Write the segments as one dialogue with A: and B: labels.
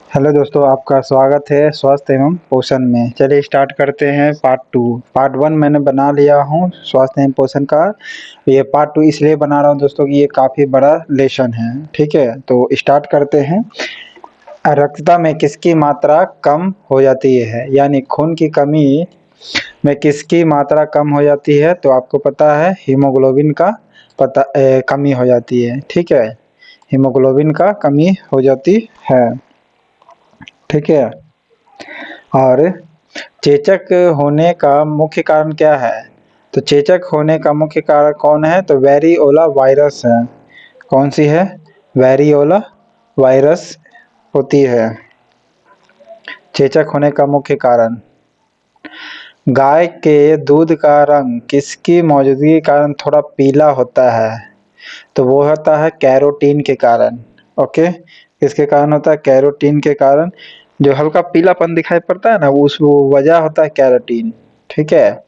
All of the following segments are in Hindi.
A: हेलो दोस्तों, आपका स्वागत है स्वास्थ्य एवं पोषण में। चलिए स्टार्ट करते हैं पार्ट 2। पार्ट 1 मैंने बना लिया हूँ स्वास्थ्य एवं पोषण का। ये पार्ट 2 इसलिए बना रहा हूँ दोस्तों कि ये काफ़ी बड़ा लेसन है। ठीक है, तो स्टार्ट करते हैं। रक्तता में किसकी मात्रा कम हो जाती है, यानी खून की कमी में किसकी मात्रा कम हो जाती है? तो आपको पता है हीमोग्लोबिन का कमी हो जाती है। ठीक है, हीमोग्लोबिन का कमी हो जाती है। ठीक है, और चेचक होने का मुख्य कारण क्या है? तो चेचक होने का मुख्य कारण कौन है? तो वेरिओला वायरस है। कौन सी है? वेरिओला वायरस होती है चेचक होने का मुख्य कारण। गाय के दूध का रंग किसकी मौजूदगी के कारण थोड़ा पीला होता है? तो वो होता है कैरोटीन के कारण। ओके, किसके कारण होता है? कैरोटीन के कारण। जो हल्का पीलापन दिखाई पड़ता है ना, उस वो वजह होता है कैरोटीन। ठीक है,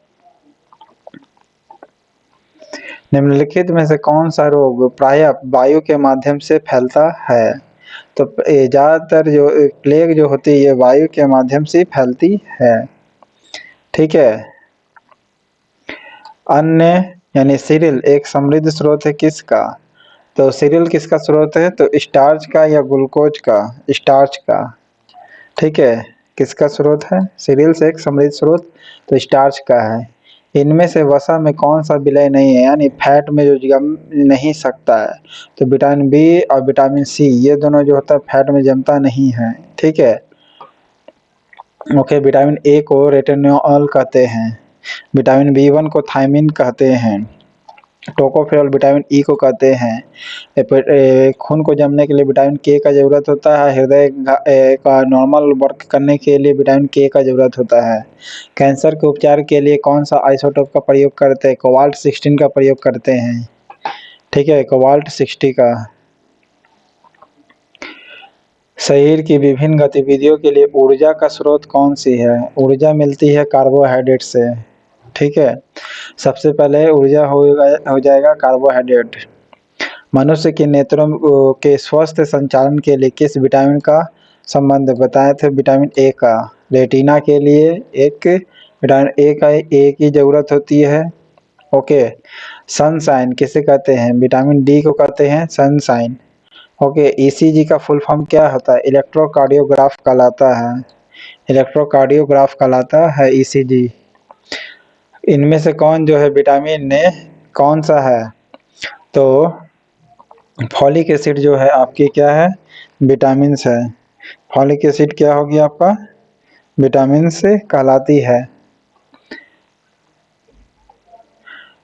A: निम्नलिखित में से कौन सा रोग प्रायः वायु के माध्यम से फैलता है? तो ज्यादातर जो प्लेग जो होती है ये वायु के माध्यम से फैलती है। ठीक है, अन्य यानी सीरियल एक समृद्ध स्रोत है किसका? तो सीरियल किसका स्रोत है? तो स्टार्च का या ग्लूकोज का? स्टार्च का। ठीक है, किसका स्रोत है? सीरियल से एक समृद्ध स्रोत तो स्टार्च का है। इनमें से वसा में कौन सा विलय नहीं है, यानी फैट में जो जम नहीं सकता है? तो विटामिन बी और विटामिन सी ये दोनों जो होता है फैट में जमता नहीं है। ठीक है, ओके। विटामिन ए को रेटिनॉल कहते हैं, विटामिन बी1 को थायमिन कहते हैं, टोकोफेरॉल विटामिन ई को कहते हैं। खून को जमने के लिए विटामिन के का जरूरत होता है। हृदय का नॉर्मल वर्क करने के लिए विटामिन के का जरूरत होता है। कैंसर के उपचार के लिए कौन सा आइसोटोप का प्रयोग करते हैं? कोबाल्ट 16 का प्रयोग करते हैं। ठीक है, कोबाल्ट 60 का। शरीर की विभिन्न गतिविधियों के लिए ऊर्जा का स्रोत कौन सी है? ऊर्जा मिलती है कार्बोहाइड्रेट से। ठीक है, सबसे पहले ऊर्जा हो जाएगा कार्बोहाइड्रेट। मनुष्य के नेत्रों के स्वस्थ संचालन के लिए किस विटामिन का संबंध बताए थे? विटामिन ए का। रेटिना के लिए एक विटामिन ए की जरूरत होती है। ओके, सनसाइन किसे कहते हैं? विटामिन डी को कहते हैं सनसाइन। ओके, ईसीजी का फुल फॉर्म क्या होता है? इलेक्ट्रोकार्डियोग्राफ कहलाता है। इलेक्ट्रोकार्डियोग्राफ कहलाता है ईसीजी। इनमें से कौन जो है विटामिन ने कौन सा है? तो फॉलिक एसिड जो है आपकी क्या है? विटामिन है। फॉलिक एसिड क्या होगी आपका? विटामिन से कहलाती है।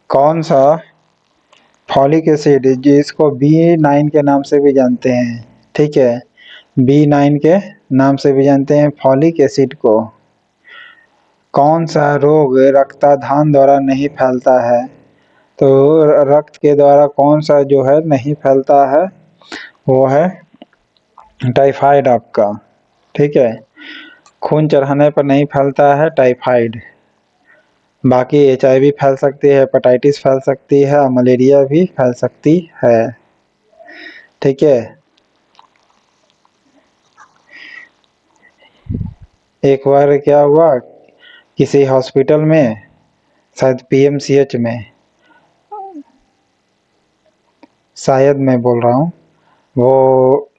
A: कौन सा फॉलिक एसिड जिसको B9 के नाम से भी जानते हैं? ठीक है, B9 के नाम से भी जानते हैं फॉलिक एसिड को। कौन सा रोग रक्तदान द्वारा नहीं फैलता है? तो रक्त के द्वारा कौन सा जो है नहीं फैलता है? वो है टाइफाइड आपका। ठीक है, खून चढ़ाने पर नहीं फैलता है टाइफाइड। बाकी HIV फैल सकती है, हेपेटाइटिस फैल सकती है, मलेरिया भी फैल सकती है। ठीक है, एक बार क्या हुआ किसी हॉस्पिटल में, शायद PMCH में, शायद मैं बोल रहा हूँ, वो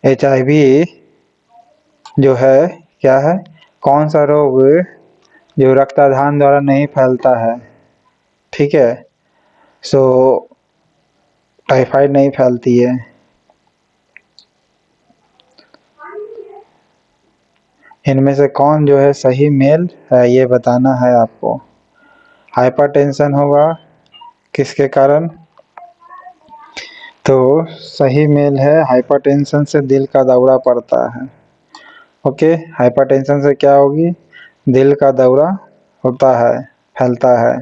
A: HIV जो है क्या है? कौन सा रोग जो रक्तदान द्वारा नहीं फैलता है? ठीक है, सो टाइफाइड नहीं फैलती है। इनमें से कौन जो है सही मेल है ये बताना है आपको। हाइपरटेंशन होगा किसके कारण? तो सही मेल है, हाइपरटेंशन से दिल का दौरा पड़ता है। ओके, हाइपरटेंशन से क्या होगी? दिल का दौरा होता है, फैलता है।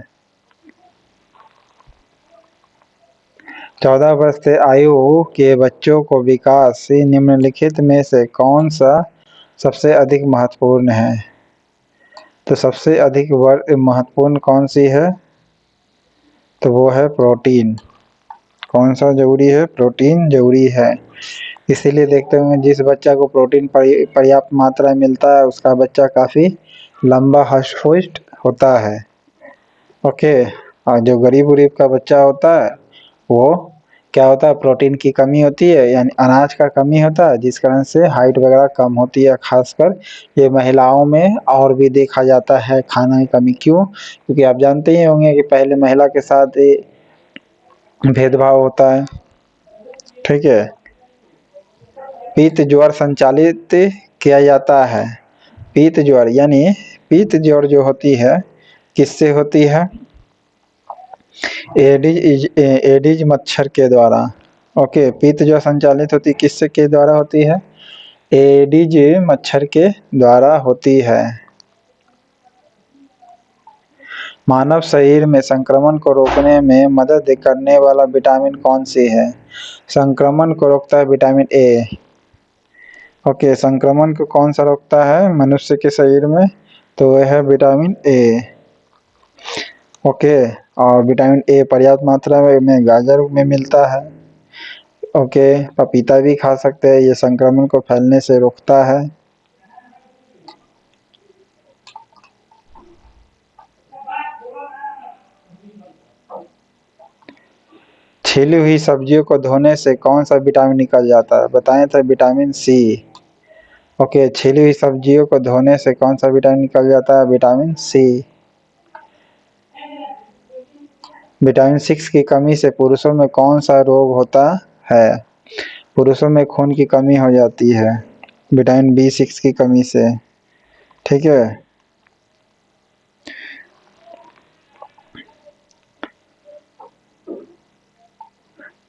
A: 14 वर्ष से आयु के बच्चों को विकास निम्नलिखित में से कौन सा सबसे अधिक महत्वपूर्ण है? तो सबसे अधिक महत्वपूर्ण कौन सी है? तो वो है प्रोटीन। कौन सा जरूरी है? प्रोटीन जरूरी है। इसीलिए देखते हैं जिस बच्चा को प्रोटीन पर्याप्त मात्रा में मिलता है उसका बच्चा काफ़ी लंबा हष्ट-पुष्ट होता है। ओके। और जो गरीब-उरीब का बच्चा होता है वो क्या होता है, प्रोटीन की कमी होती है, यानी अनाज का कमी होता है, जिस कारण से हाइट वगैरह कम होती है। खासकर ये महिलाओं में और भी देखा जाता है खाना की कमी। क्यों? क्योंकि आप जानते ही होंगे कि पहले महिला के साथ ये भेदभाव होता है। ठीक है। पीत ज्वर संचालित किया जाता है। पीत ज्वर यानी पीत ज्वर जो होती है किससे होती है? एडिज मच्छर के द्वारा। ओके। पीत ज्वर संचालित होती किससे के द्वारा होती है? एडिज मच्छर के द्वारा होती है। मानव शरीर में संक्रमण को रोकने में मदद करने वाला विटामिन कौन सी है? संक्रमण को रोकता है विटामिन ए। ओके। संक्रमण को कौन सा रोकता है मनुष्य के शरीर में? तो वह है विटामिन ए। ओके। और विटामिन ए पर्याप्त मात्रा में गाजर में मिलता है। ओके। पपीता भी खा सकते हैं, ये संक्रमण को फैलने से रोकता है। छीली हुई सब्जियों को धोने से कौन सा विटामिन निकल जाता है? बताएं तो विटामिन सी। ओके। छीली हुई सब्जियों को धोने से कौन सा विटामिन निकल जाता है? Vitamin C. विटामिन 6 की कमी से पुरुषों में कौन सा रोग होता है? पुरुषों में खून की कमी हो जाती है विटामिन B6 की कमी से। ठीक है।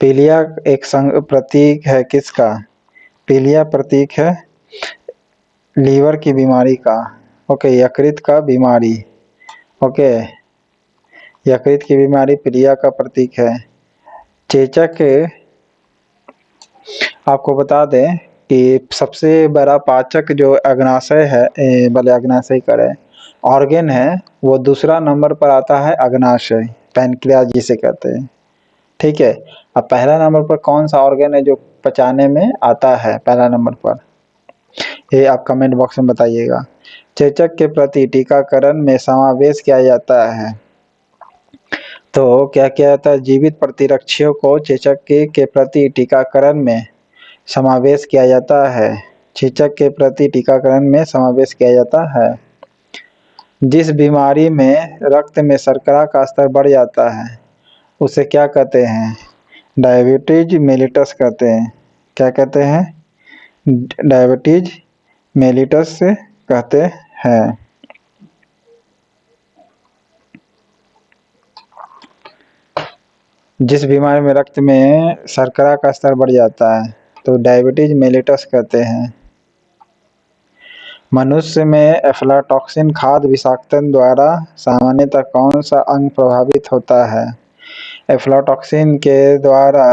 A: पीलिया एक प्रतीक है किसका? पीलिया प्रतीक है लीवर की बीमारी का। ओके। यकृत का बीमारी। ओके। यकृत की बीमारी पीलिया का प्रतीक है। चेचक आपको बता दें कि सबसे बड़ा पाचक जो अग्नाशय है, भले अग्नाशय करे ऑर्गेन है, वो दूसरा नंबर पर आता है अग्नाशय, पैनक्रियास जिसे कहते हैं। ठीक है। अब पहला नंबर पर कौन सा ऑर्गेन है जो पचाने में आता है पहला नंबर पर? ये आप कमेंट बॉक्स में बताइएगा। चेचक के प्रति टीकाकरण में समावेश किया जाता है। तो क्या किया जाता है? जीवित प्रतिरक्षियों को चेचक के प्रति टीकाकरण में समावेश किया जाता है। चेचक के प्रति टीकाकरण में समावेश किया जाता है। जिस बीमारी में रक्त में शर्करा का स्तर बढ़ जाता है उसे क्या कहते हैं? डायबिटीज मेलिटस कहते हैं। क्या कहते हैं? डायबिटीज मेलिटस कहते हैं। जिस बीमारी में रक्त में शर्करा का स्तर बढ़ जाता है तो डायबिटीज मेलिटस कहते हैं। मनुष्य में एफ्लाटॉक्सिन खाद्य विषाक्तता द्वारा सामान्यतः कौन सा अंग प्रभावित होता है? एफ्लाटॉक्सिन के द्वारा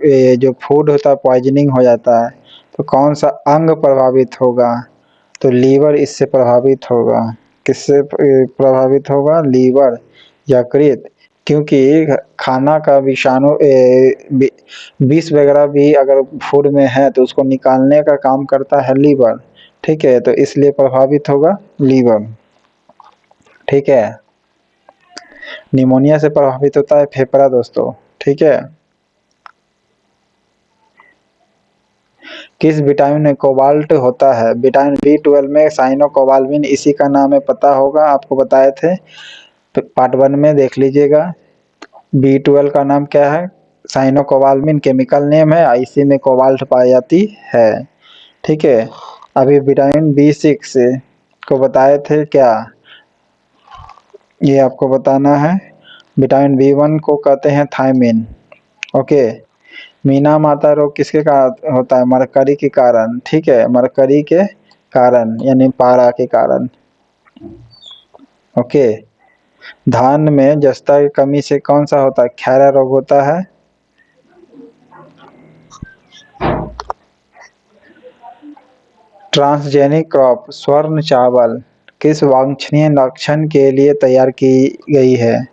A: ये जो फूड होता है पॉइजनिंग हो जाता है, तो कौन सा अंग प्रभावित होगा? तो लीवर इससे प्रभावित होगा। किससे प्रभावित होगा? लीवर, यकृत। क्योंकि खाना का विषाणु विष वगैरह भी अगर फूड में है तो उसको निकालने का काम करता है लीवर। ठीक है। तो इसलिए प्रभावित होगा लीवर। ठीक है। निमोनिया से प्रभावित होता है फेफड़ा दोस्तों। ठीक है। किस विटामिन में कोबाल्ट होता है? विटामिन B12 में साइनोकोबाल्मिन, इसी का नाम है, पता होगा, आपको बताए थे पार्ट 1 में, देख लीजिएगा। B12 का नाम क्या है? साइनोकोबाल्मिन केमिकल नेम है, इसी में कोबाल्ट पाई जाती है। ठीक है। अभी विटामिन B6 को बताए थे क्या? ये आपको बताना है। विटामिन B1 को कहते हैं थायमिन। ओके। मीना माता रोग किसके कारण होता है? मरकरी के कारण। ठीक है। मरकरी के कारण यानी पारा के कारण। ओके। धान में जस्ता की कमी से कौन सा होता है? खैरा रोग होता है। ट्रांसजेनिक क्रॉप स्वर्ण चावल किस वांछनीय लक्षण के लिए तैयार की गई है?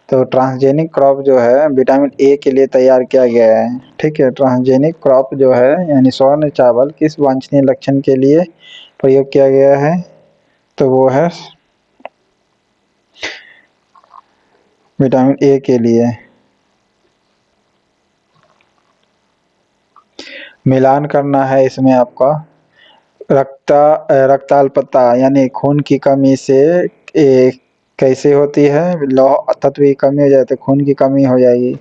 A: तो ट्रांसजेनिक क्रॉप जो है विटामिन ए के लिए तैयार किया गया है। ठीक है, ट्रांसजेनिक क्रॉप जो है यानी स्वर्ण चावल किस वांछनीय लक्षण के लिए प्रयोग किया गया है? तो वो है विटामिन ए के लिए। मिलान करना है इसमें आपका रक्ताल्पता यानी खून की कमी से कैसे होती है? लौह तत्व की कमी हो जाए तो खून की कमी हो जाएगी।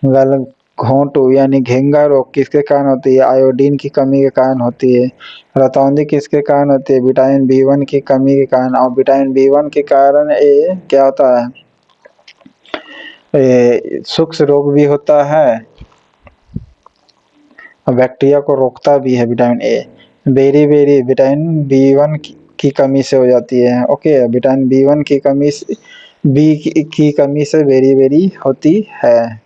A: गलघोंटू यानी घेंगा रोग किसके कारण होती है? आयोडीन की कमी के कारण होती है। रतौंधी किसके कारण होती है? विटामिन बी वन की कमी के कारण। और विटामिन बी वन के कारण ये क्या होता है? सूक्ष्म रोग भी होता है और बैक्टीरिया को रोकता भी है vitamin A. Beriberi vitamin B one की कमी से हो जाती है। ओके, विटामिन बी वन की कमी से की कमी से बेरी बेरी होती है।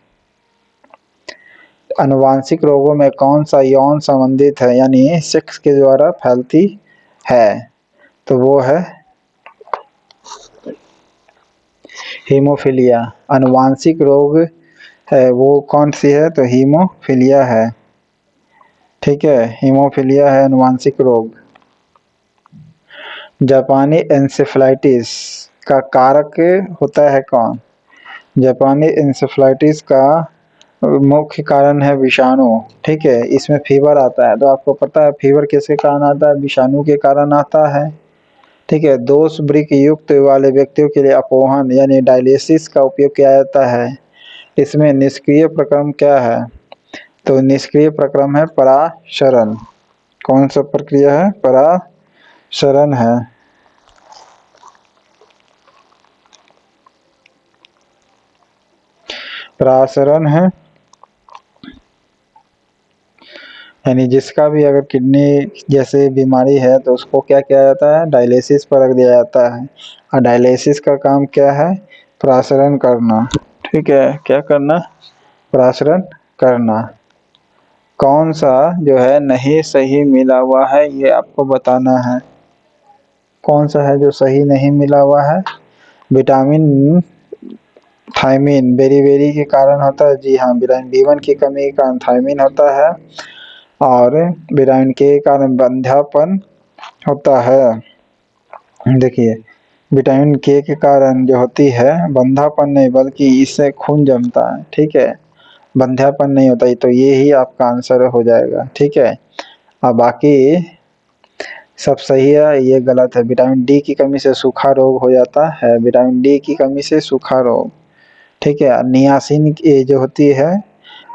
A: आनुवांशिक रोगों में कौन सा यौन संबंधित है यानी सेक्स के द्वारा फैलती है? तो वो है हीमोफीलिया। आनुवांशिक रोग है वो कौन सी है? तो हीमोफीलिया है। ठीक है, हीमोफीलिया है आनुवांशिक रोग। जापानी एन्सेफलाइटिस का कारक होता है कौन? जापानी एन्सेफलाइटिस का मुख्य कारण है विषाणु। ठीक है, इसमें फीवर आता है तो आपको पता है फीवर किसके कारण आता है? विषाणु के कारण आता है। ठीक है, दोष वृक्क युक्त वाले व्यक्तियों के लिए अपोहन यानी डायलिसिस का उपयोग किया जाता है। इसमें निष्क्रिय प्रक्रम क्या है? तो निष्क्रिय प्रक्रम है पराशरण। कौन सा प्रक्रिया है? पराशरण है। पराशरण है यानी जिसका भी अगर किडनी जैसे बीमारी है तो उसको क्या किया जाता है? डायलिसिस पर रख दिया जाता है। और डायलिसिस का काम क्या है? पराशरण करना। ठीक है, क्या करना? पराशरण करना। कौन सा जो है नहीं सही मिला हुआ है ये आपको बताना है। कौन सा है जो सही नहीं मिला हुआ है? विटामिन थायमीन बेरी बेरी के कारण होता है। जी हाँ, विटामिन बी वन की कमी के कारण थायमीन होता है और विटामिन के कारण बंध्यापन होता है। देखिए, विटामिन के कारण जो होती है बंधापन नहीं बल्कि इससे खून जमता है। ठीक है, बंध्यापन नहीं होता। तो ये ही आपका आंसर हो जाएगा। ठीक है, अब बाकी सब सही है, ये गलत है। विटामिन डी की कमी से सूखा रोग हो जाता है। विटामिन डी की कमी से सूखा रोग। ठीक है, नियासिन की जो होती है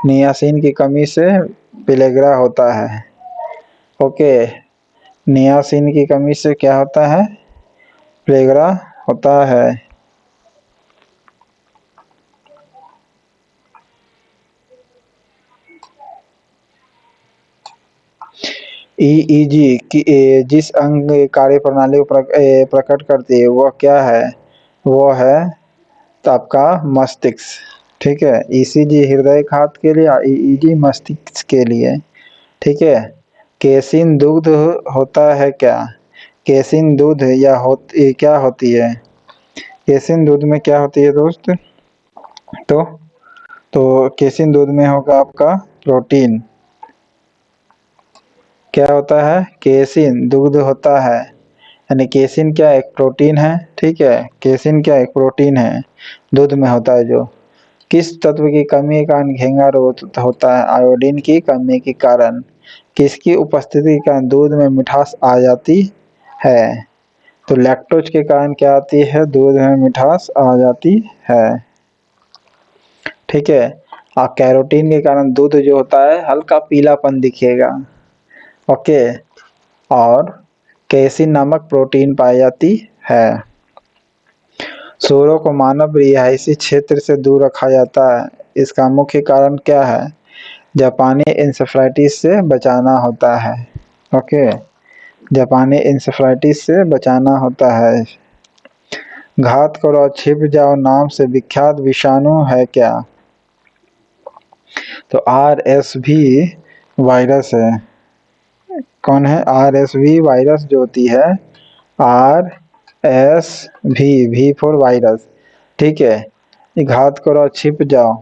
A: नियासिन की कमी से पिलेग्रा होता है। ओके, नियासिन की कमी से क्या होता है? पिलेग्रा होता है। ईईजी की जिस अंग कार्य प्रणाली को प्रकट करती है वह क्या है? वो है तो आपका मस्तिष्क। ठीक है, ईसीजी हृदय घात के लिए, ईईजी मस्तिष्क के लिए। ठीक है, केसिन दुग्ध होता है क्या? केसिन दूध या क्या होती है? केसिन दूध में क्या होती है दोस्त? तो केसिन दूध में होगा आपका प्रोटीन। क्या होता है? केसिन दुग्ध होता है यानी केसिन क्या एक प्रोटीन है। ठीक है, केसिन क्या एक प्रोटीन है, दूध में होता है जो। किस तत्व की कमी के कारण घेंगा रोग होता है? आयोडीन की कमी के कारण। किसकी उपस्थिति के कारण दूध में मिठास आ जाती है? तो लैक्टोज के कारण क्या आती है? दूध में मिठास आ जाती है। ठीक है, और कैरोटीन के कारण दूध जो होता है हल्का पीलापन दिखेगा। ओके, और केसिन नामक प्रोटीन पाई जाती है। सूअरों को मानव रिहायशी क्षेत्र से दूर रखा जाता है, इसका मुख्य कारण क्या है? जापानी इंसेफ्लाइटिस से बचाना होता है। ओके, जापानी इंसेफ्लाइटिस से बचाना होता है। घात करो और छिप जाओ नाम से विख्यात विषाणु है क्या? तो आरएसवी वायरस है। कौन है? आरएसवी वायरस जो होती है, R S V for virus. ठीक है, घात करो और छिप जाओ,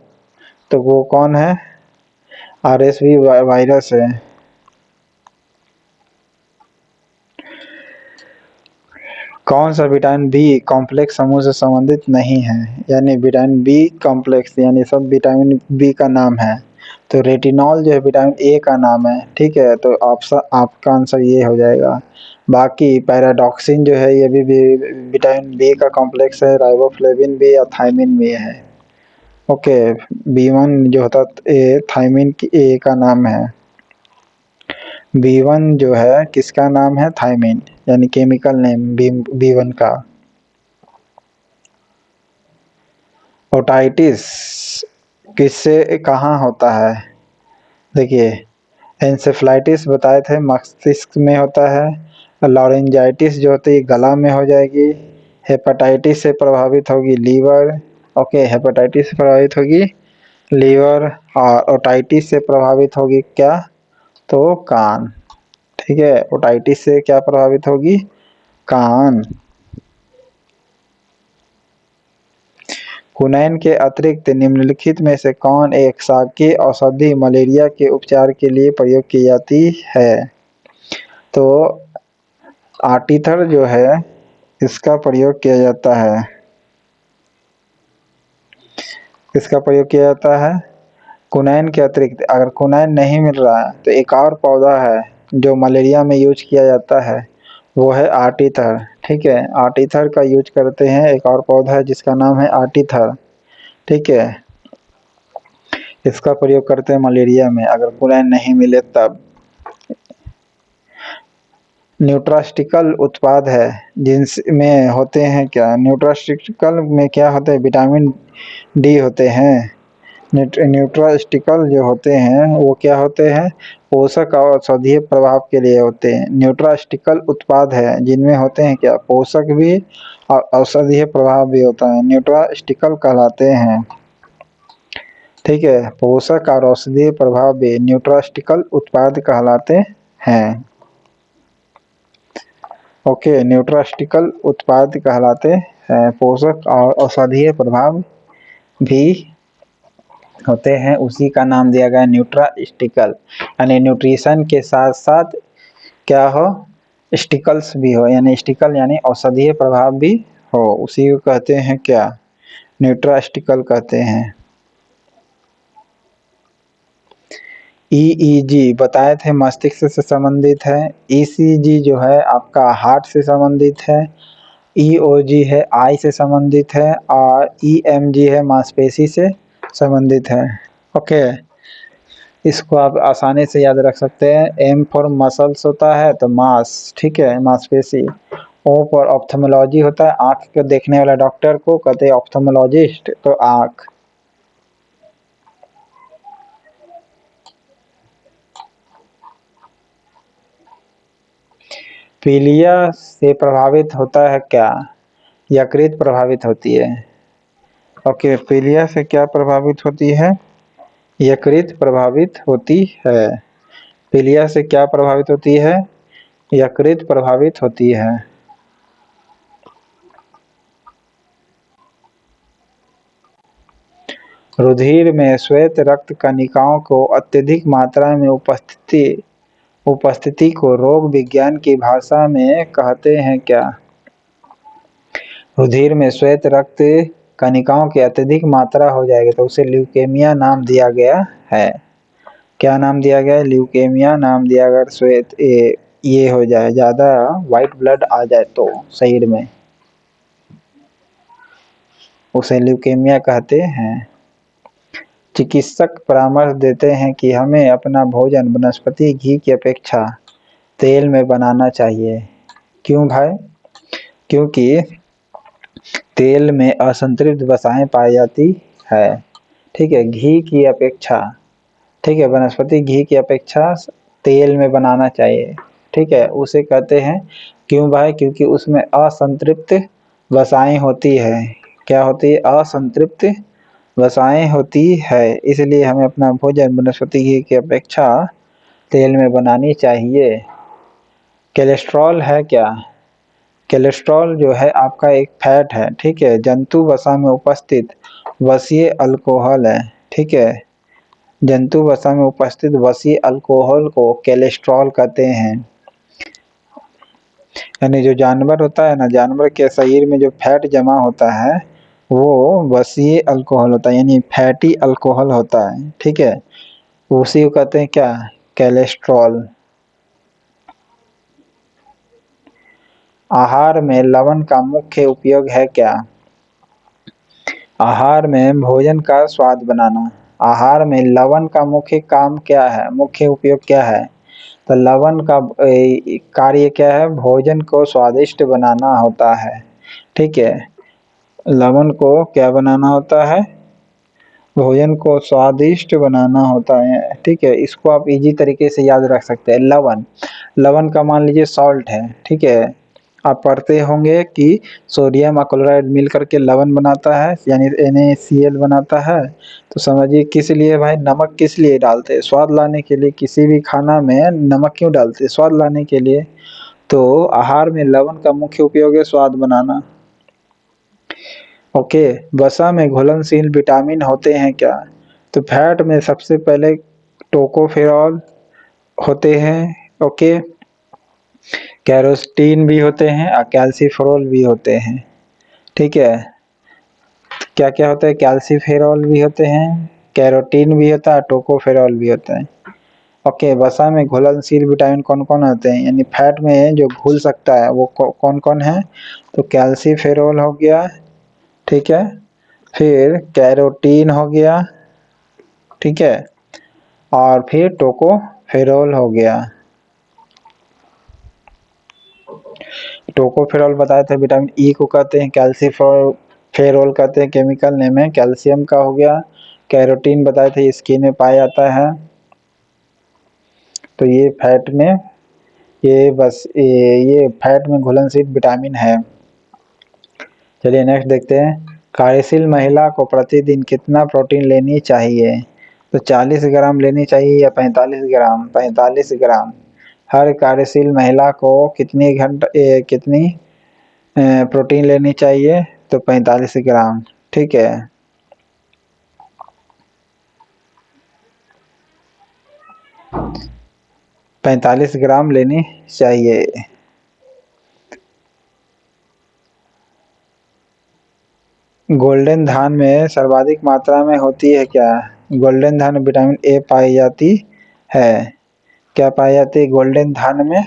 A: तो वो कौन है? RSV वायरस है। कौन सा विटामिन बी कॉम्प्लेक्स समूह से संबंधित नहीं है? यानी विटामिन बी कॉम्प्लेक्स यानी सब विटामिन बी का नाम है। तो रेटिनॉल जो है विटामिन ए का नाम है, ठीक है, तो आपका आंसर ये हो जाएगा। बाकी पैराडॉक्सिन जो है ये भी विटामिन बी का कॉम्प्लेक्स है, राइबोफ्लेविन भी या थायमिन भी है। ओके, B1 जो होता है थायमिन की ए का नाम है। B1 जो है किसका नाम है? थायमिन, यानी केमिकल नेम B1 का। ओटाइटिस किससे कहाँ होता है? देखिए, एंसेफ्लाइटिस बताए थे मस्तिष्क में होता है। लॉरेंजाइटिस जो होती है गला में हो जाएगी। हेपेटाइटिस से प्रभावित होगी लीवर। ओके, हेपेटाइटिस से प्रभावित होगी लीवर। और ओटाइटिस से प्रभावित होगी क्या? तो कान। ठीक है, ओटाइटिस से क्या प्रभावित होगी? कान। कुनैन के अतिरिक्त निम्नलिखित में से कौन एक शासकीय औषधि मलेरिया के उपचार के लिए प्रयोग की जाती है? तो आर्टीथर जो है इसका प्रयोग किया जाता है। इसका प्रयोग किया जाता है कुनैन के अतिरिक्त। अगर कुनैन नहीं मिल रहा है तो एक और पौधा है जो मलेरिया में यूज किया जाता है, वो है आर्टीथर। ठीक है, आर्टीथर का यूज करते हैं। एक और पौधा है जिसका नाम है आर्टीथर। ठीक है, इसका प्रयोग करते हैं मलेरिया में अगर कुनैन नहीं मिले तब। न्यूट्रास्टिकल उत्पाद है जिनमें होते हैं क्या? न्यूट्रास्टिकल में क्या होते हैं? विटामिन डी होते हैं। न्यूट्रास्टिकल जो होते हैं वो क्या होते हैं? पोषक और औषधीय प्रभाव के लिए होते हैं। न्यूट्रास्टिकल उत्पाद है जिनमें होते हैं क्या? पोषक भी और औषधीय प्रभाव भी होता है, न्यूट्रास्टिकल कहलाते हैं। ठीक है, पोषक और औषधीय प्रभाव भी न्यूट्रास्टिकल उत्पाद कहलाते हैं। ओके, न्यूट्रास्टिकल उत्पाद कहलाते हैं। पोषक और औषधीय प्रभाव भी होते हैं, उसी का नाम दिया गया न्यूट्रास्टिकल। यानी न्यूट्रिशन के साथ साथ क्या हो? स्टिकल्स भी हो, यानी स्टिकल यानी औषधीय प्रभाव भी हो, उसी को कहते हैं क्या? न्यूट्रास्टिकल कहते हैं। EEG बताए थे मस्तिष्क से संबंधित है। ECG जो है आपका हार्ट से संबंधित है। EOG है आई से संबंधित है। और EMG है मांसपेशी से संबंधित है। ओके, इसको आप आसानी से याद रख सकते हैं। M फॉर मसल्स होता है तो मास, ठीक है, मांसपेशी। O पर ऑप्थेमोलॉजी होता है, आँख को देखने वाला डॉक्टर को कहते हैं ऑप्थेमोलॉजिस्ट, तो आँख। पीलिया से प्रभावित होता है क्या? यकृत प्रभावित होती है। ओके, पीलिया से क्या प्रभावित होती है? यकृत प्रभावित होती है। पीलिया से क्या प्रभावित होती है? यकृत प्रभावित होती है। रुधिर में श्वेत रक्त कणिकाओं को अत्यधिक मात्रा में उपस्थिति को रोग विज्ञान की भाषा में कहते हैं क्या? रुधिर में श्वेत रक्त कणिकाओं की अत्यधिक मात्रा हो जाएगी तो उसे ल्यूकेमिया नाम दिया गया है। क्या नाम दिया गया है? ल्यूकेमिया नाम दिया गया। श्वेत ये हो जाए, ज़्यादा वाइट ब्लड आ जाए तो शरीर में, उसे ल्यूकेमिया कहते हैं। चिकित्सक परामर्श देते हैं कि हमें अपना भोजन वनस्पति घी की अपेक्षा तेल में बनाना चाहिए। क्यों भाई? क्योंकि तेल में असंतृप्त वसाएं पाई जाती है। ठीक है, घी की अपेक्षा, ठीक है, वनस्पति घी की अपेक्षा तेल में बनाना चाहिए। ठीक है, उसे कहते हैं। क्यों भाई? क्योंकि उसमें असंतृप्त वसाएं होती है। क्या होती है? असंतृप्त वसाएं होती है, इसलिए हमें अपना भोजन वनस्पति घी की अपेक्षा तेल में बनानी चाहिए। कोलेस्ट्रॉल है क्या? कोलेस्ट्रॉल जो है आपका एक फैट है, ठीक है, जंतु वसा में उपस्थित वसीय अल्कोहल है, ठीक है। जंतु वसा में उपस्थित वसीय अल्कोहल को कोलेस्ट्रॉल कहते हैं। यानी जो जानवर होता है ना, जानवर के शरीर में जो फैट जमा होता है वो वसीय अल्कोहल होता है, यानी फैटी अल्कोहल होता है, ठीक है। उसी को कहते हैं क्या, कोलेस्ट्रॉल। आहार में लवण का मुख्य उपयोग है क्या? आहार में भोजन का स्वाद बनाना। आहार में लवण का मुख्य काम क्या है, मुख्य उपयोग क्या है? तो लवण का कार्य क्या है, भोजन को स्वादिष्ट बनाना होता है, ठीक है। लवण को क्या बनाना होता है, भोजन को स्वादिष्ट बनाना होता है, ठीक है। इसको आप इजी तरीके से याद रख सकते हैं। लवण, लवण का मान लीजिए सॉल्ट है, ठीक है। आप पढ़ते होंगे कि सोडियम और क्लोराइड मिल करके लवण बनाता है, यानी NaCl बनाता है। तो समझिए किस लिए भाई, नमक किस लिए डालते हैं, स्वाद लाने के लिए। किसी भी खाना में नमक क्यों डालते हैं, स्वाद लाने के लिए। तो आहार में लवण का मुख्य उपयोग है स्वाद बनाना। ओके, वसा में घुलनशील विटामिन होते हैं क्या? तो फैट में सबसे पहले टोकोफेरॉल होते हैं, ओके। कैरोटीन भी होते हैं और कैल्सीफेरॉल भी होते हैं, ठीक है। क्या क्या होता है, कैल्सीफेरॉल भी होते हैं, कैरोटीन भी होता है, टोकोफेरॉल भी होता है। ओके, वसा में घुलनशील विटामिन कौन कौन होते हैं, यानी फैट में जो घुल सकता है वो कौन कौन है? तो कैल्सीफेरॉल हो गया, ठीक है। फिर कैरोटीन हो गया, ठीक है। और फिर टोकोफेरॉल हो गया। टोकोफेरॉल बताए थे विटामिन ई को कहते हैं, कैल्सीफेरॉल कहते हैं केमिकल नेम है, कैल्शियम का हो गया। कैरोटीन बताए थे स्किन में पाया जाता है। तो ये फैट में, ये बस ये फैट में घुलनशील विटामिन है। चलिए नेक्स्ट देखते हैं। कार्यशील महिला को प्रतिदिन कितना प्रोटीन लेनी चाहिए? तो 40 ग्राम लेनी चाहिए या 45 ग्राम? 45 ग्राम। हर कार्यशील महिला को कितनी प्रोटीन लेनी चाहिए? तो 45 ग्राम, ठीक है। पैंतालीस ग्राम लेनी चाहिए। गोल्डन धान में सर्वाधिक मात्रा में होती है क्या? गोल्डन धान में विटामिन ए पाई जाती है। क्या पाई जाती है गोल्डन धान में?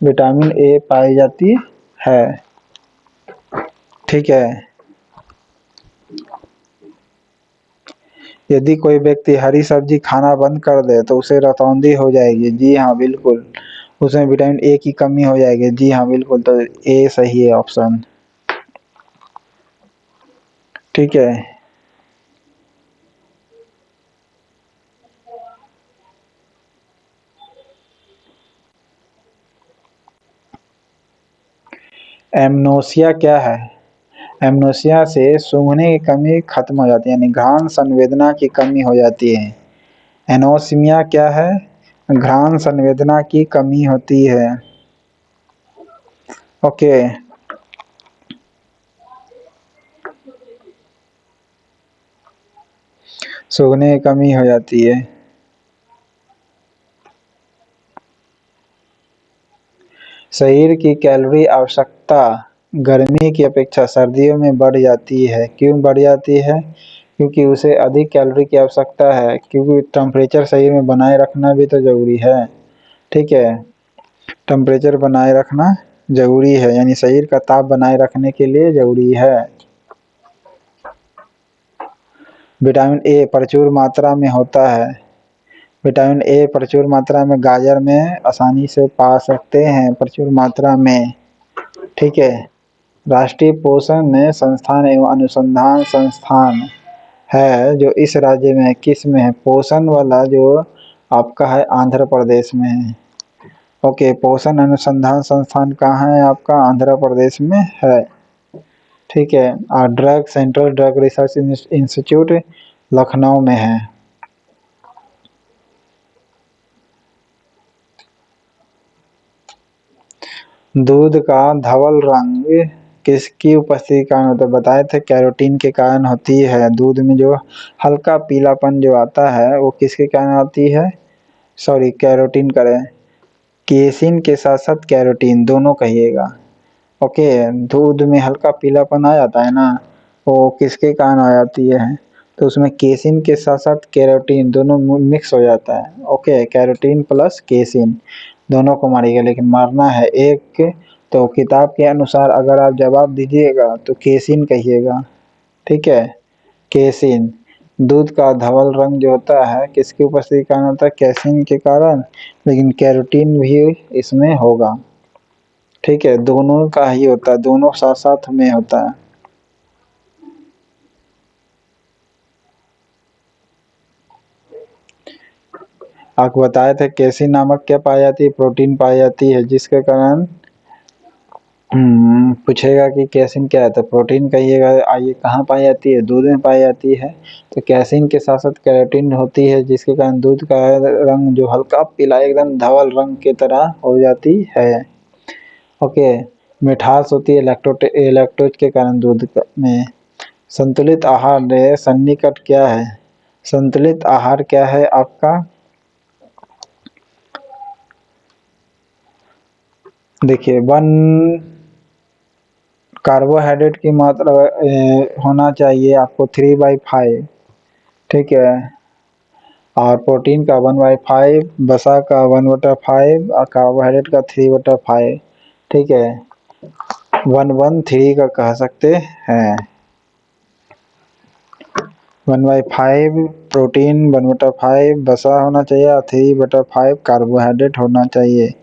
A: विटामिन ए पाई जाती है, ठीक है। यदि कोई व्यक्ति हरी सब्जी खाना बंद कर दे तो उसे रतौंधी हो जाएगी। जी हाँ बिल्कुल, उसमें विटामिन ए की कमी हो जाएगी। जी हाँ बिल्कुल, तो ए सही है ऑप्शन, ठीक है। एमनोसिया क्या है? एमनोसिया से सूंघने की कमी खत्म हो जाती है, यानी घ्राण संवेदना की कमी हो जाती है। एनोसिमिया क्या है? घ्राण संवेदना की कमी होती है, ओके। सूंघने की कमी हो जाती है। शरीर की कैलोरी आवश्यकता गर्मी की अपेक्षा सर्दियों में बढ़ जाती है। क्यों बढ़ जाती है? क्योंकि उसे अधिक कैलोरी की आवश्यकता है, क्योंकि टेम्परेचर शरीर में बनाए रखना भी तो जरूरी है, ठीक है। टेम्परेचर बनाए रखना जरूरी है, यानी शरीर का ताप बनाए रखने के लिए जरूरी है। विटामिन ए प्रचुर मात्रा में होता है। विटामिन ए प्रचुर मात्रा में गाजर में आसानी से पा सकते हैं, प्रचुर मात्रा में, ठीक है। राष्ट्रीय पोषण संस्थान एवं अनुसंधान संस्थान है जो इस राज्य में किस में है? पोषण वाला जो आपका है आंध्र प्रदेश में है, ओके। पोषण अनुसंधान संस्थान कहाँ है आपका? आंध्र प्रदेश में है, ठीक है। और central drug research institute Lucknow में है। दूध का धवल रंग किसकी उपस्थिति के कारण होता है? बताए थे कैरोटीन के कारण होती है। दूध में जो हल्का पीलापन जो आता है वो किसके कारण आती है? सॉरी कैरोटीन करें, केसिन के साथ साथ कैरोटीन दोनों कहिएगा। ओके, दूध में हल्का पीलापन आ जाता है ना, वो किसके कारण आ जाती है? तो उसमें केसिन के साथ साथ कैरोटीन दोनों मिक्स हो जाता है। ओके, कैरोटीन प्लस केसिन दोनों को मारिएगा, लेकिन मारना है एक। तो किताब के अनुसार अगर आप जवाब दीजिएगा तो केसिन कहिएगा, ठीक है, केसिन। दूध का धवल रंग जो होता है किसकी उपस्थिति के कारण होता है? केसिन के कारण, लेकिन कैरोटीन भी इसमें होगा, ठीक है, दोनों का ही होता है, दोनों साथ साथ में होता है। आपको बताए थे केसिन नामक क्या पाई जाती है? प्रोटीन पाई जाती है, जिसके कारण पूछेगा कि कैसिन क्या है तो प्रोटीन कहिएगा। आइए, कहाँ पाई जाती है? दूध में पाई जाती है। तो कैसिन के साथ साथ कैरोटीन होती है, जिसके कारण दूध का रंग जो हल्का पीला एकदम धवल रंग की तरह हो जाती है। ओके, मिठास होती है लैक्टोज के कारण दूध में। संतुलित आहार सन्निकट क्या है? संतुलित आहार क्या है आपका? देखिए, वन कार्बोहाइड्रेट की मात्रा होना चाहिए आपको 3/5, ठीक है, और प्रोटीन का 1/5, वसा का 1/5 और कार्बोहाइड्रेट का 3/5, ठीक है, 1:1:3 का कह सकते हैं। 1/5 प्रोटीन, 1/5 वसा होना चाहिए और 3/5 कार्बोहाइड्रेट होना चाहिए।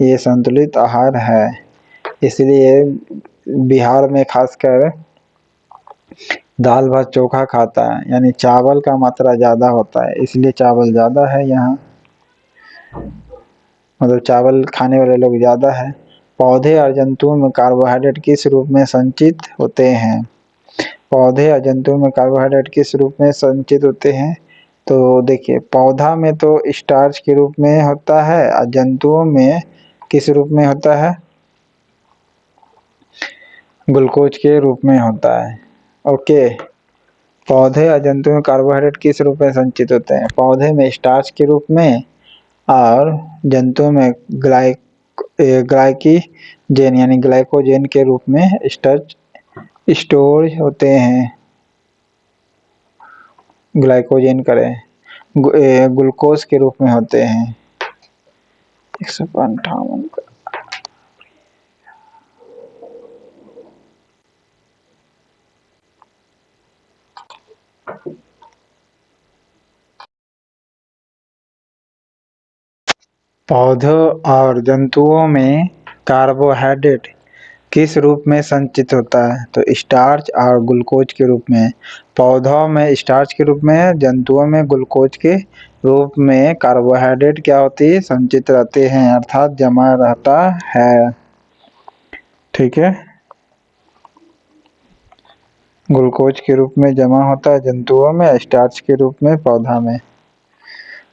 A: ये संतुलित आहार है। इसलिए बिहार में खासकर दाल भात चोखा खाता है, यानी चावल का मात्रा ज़्यादा होता है, इसलिए चावल ज़्यादा है यहाँ, मतलब चावल खाने वाले लोग ज़्यादा है। पौधे और जंतुओं में कार्बोहाइड्रेट किस रूप में संचित होते हैं? पौधे और जंतुओं में कार्बोहाइड्रेट किस रूप में संचित होते हैं? तो देखिए, पौधा में तो स्टार्च के रूप में होता है और जंतुओं में किस रूप में होता है? ग्लूकोज के रूप में होता है। ओके, पौधे और जंतुओं में कार्बोहाइड्रेट किस रूप में संचित होते हैं? पौधे में स्टार्च के रूप में और जंतुओं में ग्लाइकीजेन यानी ग्लाइकोजेन के रूप में स्टार्च स्टोर होते हैं। ग्लाइकोजेन करें ग्लूकोज के रूप में होते हैं। 158 पौधों और जंतुओं में कार्बोहाइड्रेट किस रूप में संचित होता है? तो स्टार्च और ग्लूकोज के रूप में। पौधों में स्टार्च के रूप में, जंतुओं में ग्लूकोज के रूप में कार्बोहाइड्रेट क्या होती है? संचित रहते हैं, अर्थात जमा रहता है, ठीक है, ग्लूकोज के रूप में जमा होता है जंतुओं में, स्टार्च के रूप में पौधा में।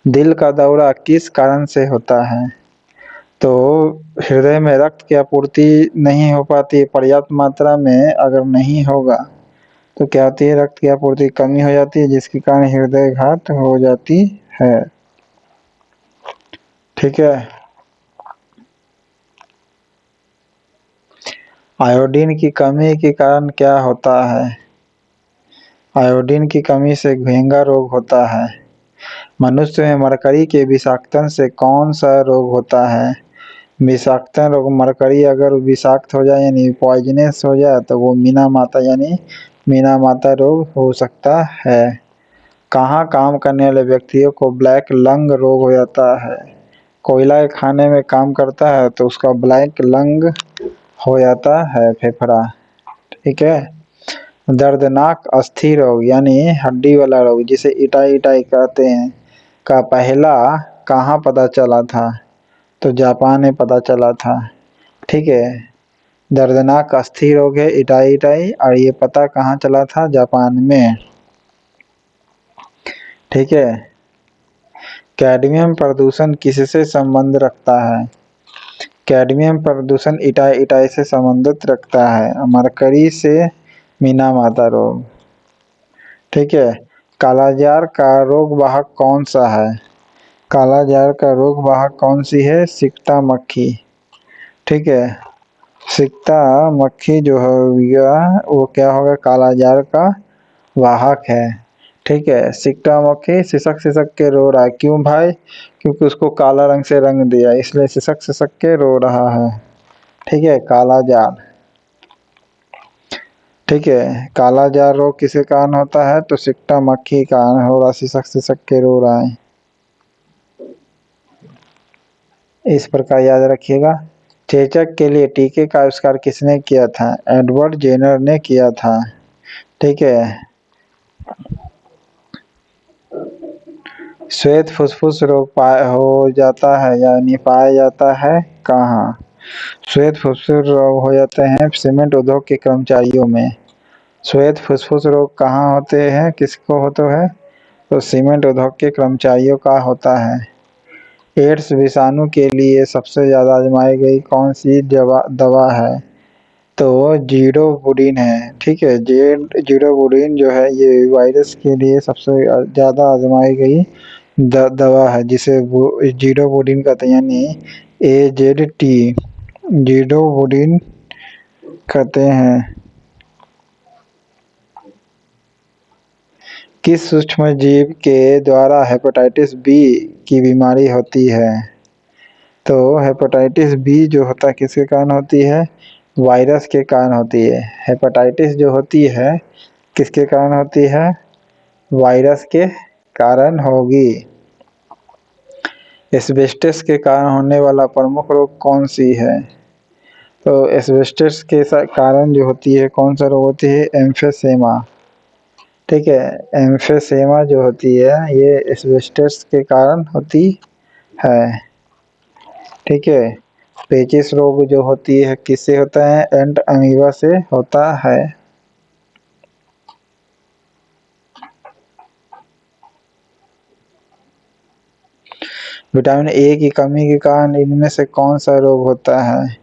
A: दिल का दौरा किस कारण से होता है? तो हृदय में रक्त की आपूर्ति नहीं हो पाती है पर्याप्त मात्रा में, अगर नहीं होगा तो क्या होती है? रक्त की आपूर्ति कमी हो जाती है, जिसके कारण हृदय घात हो जाती है, ठीक है। आयोडीन की कमी के कारण क्या होता है? आयोडीन की कमी से घेंगा रोग होता है। मनुष्य में मरकरी के विषाक्तन से कौन सा रोग होता है? विषाक्तन रोग, मरकरी अगर विषाक्त हो जाए यानी पॉइजनस हो जाए तो वो मीना माता यानी मीना माता रोग हो सकता है। कहाँ काम करने वाले व्यक्तियों को ब्लैक लंग रोग हो जाता है? कोयला के खाने में काम करता है तो उसका ब्लैक लंग हो जाता है, फेफड़ा, ठीक है। दर्दनाक अस्थि रोग यानी हड्डी वाला रोग जिसे इटाई इटाई कहते हैं, का पहला कहाँ पता चला था? तो जापान में पता चला था, ठीक है। दर्दनाक अस्थि रोग है इटाई इटाई, और ये पता कहाँ चला था? जापान में, ठीक है। कैडमियम प्रदूषण किससे संबंध रखता है? कैडमियम प्रदूषण इटाई से संबंधित रखता है। मरकरी से मीना माता रोग। ठीक है। कालाजार का रोग वाहक कौन सा है? कालाजार का रोग वाहक कौन सी है? सिकटा मक्खी। ठीक है। सिकटा मक्खी जो होगा वो क्या होगा? कालाजार का वाहक है। ठीक है। सिकटा मक्खी सिसक सिसक के रो रहा है, क्यों भाई? क्योंकि उसको काला रंग से रंग दिया, इसलिए सिसक सिसक के रो रहा है। ठीक है। कालाजार। ठीक है। कालाजार रोग किसके कारण होता है? तो सिकटा मक्खी के कारण हो रहा, सिसक सिसक के रो रहा है। इस प्रकार याद रखिएगा। चेचक के लिए टीके का आविष्कार किसने किया था? एडवर्ड जेनर ने किया था। ठीक है। श्वेत फुसफुस रोग हो जाता है यानी पाया जाता है कहाँ? श्वेत फुसफुस रोग हो जाते हैं सीमेंट उद्योग के कर्मचारियों में। श्वेत फुसफुस रोग कहाँ होते हैं, किसको होते हैं? तो सीमेंट उद्योग के कर्मचारियों का होता है। एड्स विषाणु के लिए सबसे ज़्यादा आजमाई गई कौन सी दवा है? तो जीडोवुडिन है। ठीक है। जीडोवुडिन जो है ये वायरस के लिए सबसे ज़्यादा आजमाई गई दवा है, जिसे जीडोवुडिन कहते हैं, यानी AZT जीडोवुडिन कहते हैं। किस सूक्ष्म जीव के द्वारा हेपेटाइटिस बी की बीमारी होती है? तो हेपेटाइटिस बी जो होता है किसके कारण होती है? वायरस के कारण होती है। हेपेटाइटिस जो होती है किसके कारण होती है? वायरस के कारण होगी। एस्बेस्टस के कारण होने वाला प्रमुख रोग कौन सी है? तो एस्बेस्टस के कारण जो होती है कौन सा रोग होती है? एम्फेसेमा। ठीक है। एम्फेसेमा जो होती है ये एस्बेस्टस के कारण होती है। ठीक है। पेचिस रोग जो होती है किससे होता है? एंट अमीबा से होता है। विटामिन ए की कमी के कारण इनमें से कौन सा रोग होता है?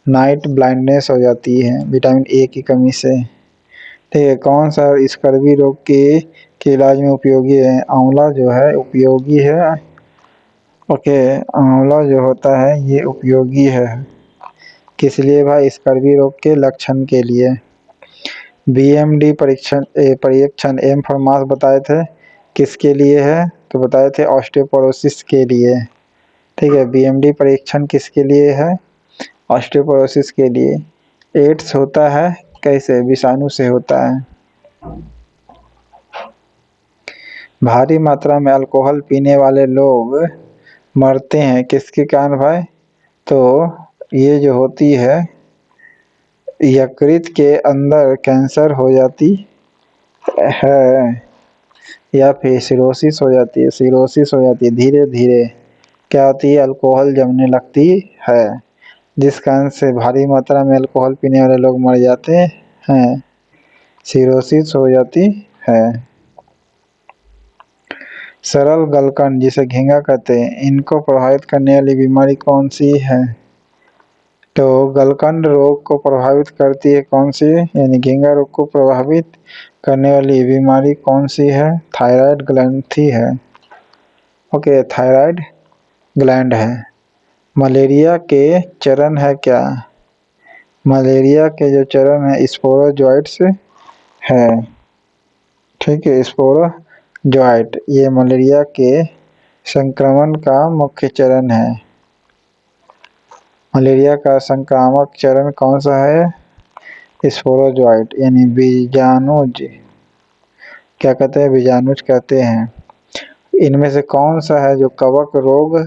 A: नाइट ब्लाइंडनेस हो जाती है विटामिन ए की कमी से। ठीक है। कौन सा स्कर्वी रोग के इलाज में उपयोगी है? आंवला जो है उपयोगी है। ओके। आंवला जो होता है ये उपयोगी है। किस लिए भाई? स्कर्वी रोग के लक्षण के लिए। BMD परीक्षण एम फॉर मास बताए थे किसके लिए है? तो बताए थे ऑस्टियोपोरोसिस के लिए। ठीक है। BMD परीक्षण किसके लिए है? ऑस्टियोपोरोसिस के लिए। एड्स होता है कैसे? विषाणु से होता है। भारी मात्रा में अल्कोहल पीने वाले लोग मरते हैं किसके कारण भाई? तो ये जो होती है यकृत के अंदर कैंसर हो जाती है, या फिर सिरोसिस हो जाती है। सिरोसिस हो जाती है, धीरे धीरे क्या होती है? अल्कोहल जमने लगती है, जिस कारण से भारी मात्रा में अल्कोहल पीने वाले लोग मर जाते हैं। सिरोसिस हो जाती है। सरल गलकंड जिसे घिंगा कहते हैं, इनको प्रभावित करने वाली बीमारी कौन सी है? तो गलकंड रोग को प्रभावित करती है कौन सी? यानी घिंगा रोग को प्रभावित करने वाली बीमारी कौन सी है? थायराइड ग्रंथि है। ओके। थायराइड ग्लैंड है। मलेरिया के चरण है क्या? मलेरिया के जो चरण है स्पोरोजोइट्स है। ठीक है। स्पोरोजोइट ये मलेरिया के संक्रमण का मुख्य चरण है। मलेरिया का संक्रामक चरण कौन सा है? स्पोरोजोइट यानी बीजाणुज। क्या कहते हैं? बीजाणुज कहते हैं। इनमें से कौन सा है जो कवक रोग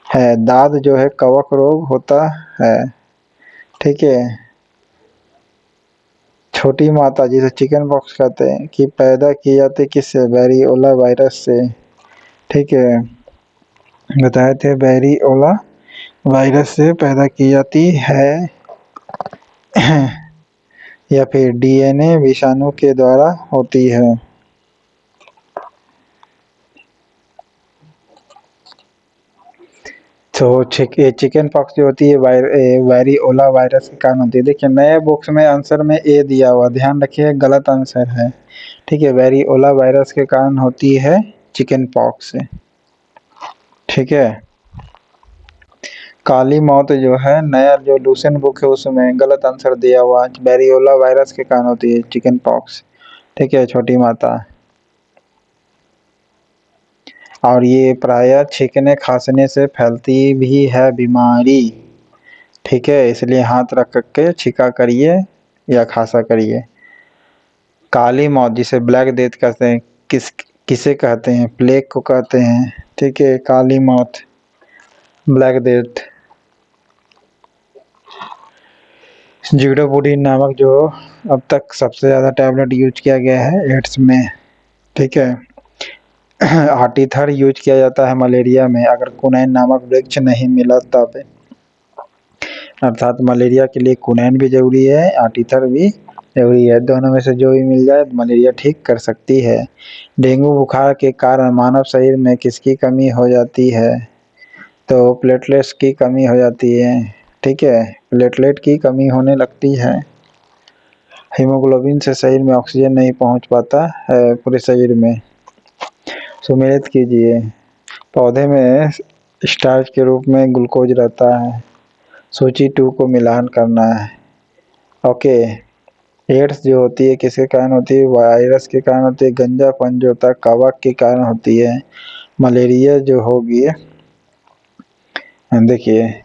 A: है? दाद जो है कवक रोग होता है। ठीक है। छोटी माता जिसे चिकन पॉक्स कहते हैं कि पैदा की जाती किससे? वेरिओला वायरस से। ठीक है। बताए थे वेरिओला वायरस से पैदा की जाती है या फिर DNA विषाणु के द्वारा होती है। तो चिकन पॉक्स जो होती है वायरिओला वायरस के कारण होती है। देखिए नए बॉक्स में आंसर में ए दिया हुआ, ध्यान रखिए गलत आंसर है। ठीक है, वायरिओला वायरस के कारण होती है चिकन पॉक्स। ठीक है, काली मौत जो है नया जो लूसेंट बुक है उसमें गलत आंसर दिया हुआ, वायरिओला वायरस के कारण होती है चिकन पॉक्स। ठीक है छोटी माता, और ये प्रायः छींकने खांसने से फैलती भी है बीमारी। ठीक है, इसलिए हाथ रख के छींका करिए या खांसा करिए। काली मौत जिसे ब्लैक डेथ कहते हैं, किसे कहते हैं? प्लेग को कहते हैं। ठीक है, काली मौत, ब्लैक डेथ। जीडोपुटीन नामक जो अब तक सबसे ज़्यादा टैबलेट यूज किया गया है एड्स में। ठीक है, आर्टीथर यूज किया जाता है मलेरिया में अगर कुनैन नामक वृक्ष नहीं मिला तब। अर्थात मलेरिया के लिए कुनैन भी जरूरी है, आर्टीथर भी जरूरी है, दोनों में से जो भी मिल जाए मलेरिया ठीक कर सकती है। डेंगू बुखार के कारण मानव शरीर में किसकी कमी हो जाती है? तो प्लेटलेट्स की कमी हो जाती है। ठीक है, प्लेटलेट की कमी होने लगती है। हीमोग्लोबिन से शरीर में ऑक्सीजन नहीं पहुंच पाता है पूरे शरीर में। सुमेलित कीजिए, पौधे में स्टार्च के रूप में ग्लूकोज रहता है। सूची 2 को मिलान करना है। ओके, एड्स जो होती है किसके कारण होती है? वायरस के कारण होती है। गंजापन जो होता है कवक के कारण होती है। मलेरिया जो होगी, देखिए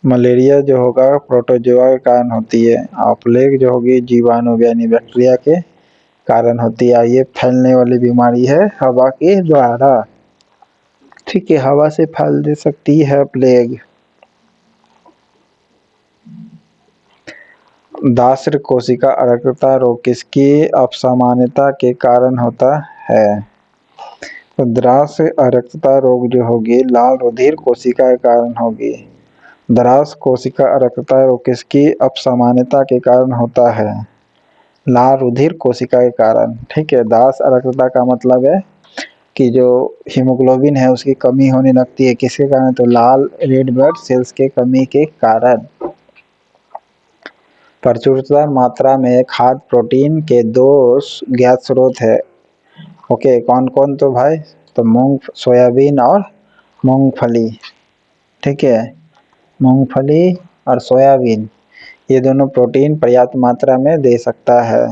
A: मलेरिया जो होगा प्रोटोजोआ के कारण होती है, और प्लेग जो होगी जीवाणु यानी बैक्टीरिया के कारण होती है। ये फैलने वाली बीमारी है हवा के द्वारा। ठीक है, हवा से फैल दे सकती है प्लेग। दासर कोशिका अरक्तता रोग किसकी असामान्यता के कारण होता है? तो द्रास अरक्तता रोग जो होगी लाल रुधिर कोशिका के कारण होगी। द्रास कोशिका अरक्तता रोग किसकी असामान्यता के कारण होता है? लाल रुधिर कोशिका के कारण। ठीक है, दास अरक्तता का मतलब है कि जो हीमोग्लोबिन है उसकी कमी होने लगती है, किसके कारण? तो लाल रेड ब्लड सेल्स के कमी के कारण। प्रचुरता मात्रा में खाद्य प्रोटीन के दो ज्ञात स्रोत है। ओके, कौन कौन? तो भाई तो मूंग, सोयाबीन और मूंगफली। ठीक है, मूंगफली और सोयाबीन ये दोनों प्रोटीन पर्याप्त मात्रा में दे सकता है।